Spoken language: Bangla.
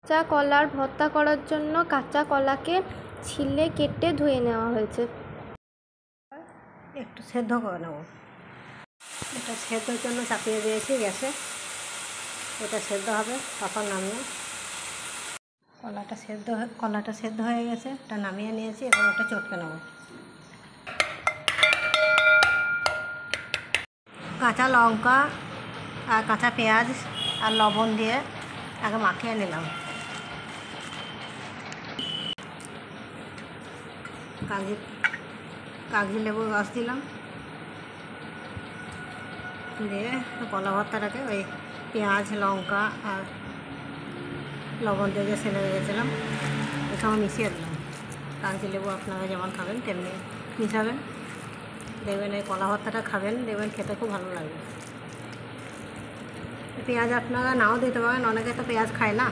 কাঁচা কলার ভর্তা করার জন্য কাঁচা কলাকে ছিলে কেটে ধুয়ে নেওয়া হয়েছে। একটু সেদ্ধ করে নেব। এটা সেদ্ধর জন্য চাপিয়ে দিয়েছি গ্যাসে, এটা সেদ্ধ হবে, তারপর নামিয়ে। কলাটা সেদ্ধ হয়ে গেছে, এটা নামিয়ে নিয়েছি, এবং ওটা চটকে নেব। কাঁচা লঙ্কা আর কাঁচা পেঁয়াজ আর লবণ দিয়ে আগে মাখিয়ে নিলাম। কাগজি লেবু রস দিলাম, দিয়ে কলা ভর্তাটাকে ওই পেঁয়াজ লঙ্কা আর লবণ দিয়ে যে সেলে রেখেছিলাম ওই সময় মিশিয়ে দিলাম। কাগজি লেবু আপনারা যেমন খাবেন তেমনি মিশাবেন, দেখবেন এই কলা ভর্তাটা খাবেন, দেখবেন খেতে খুব ভালো লাগবে। পেঁয়াজ আপনারা নাও দিতে পারেন, অনেকে তো পেঁয়াজ খায় না।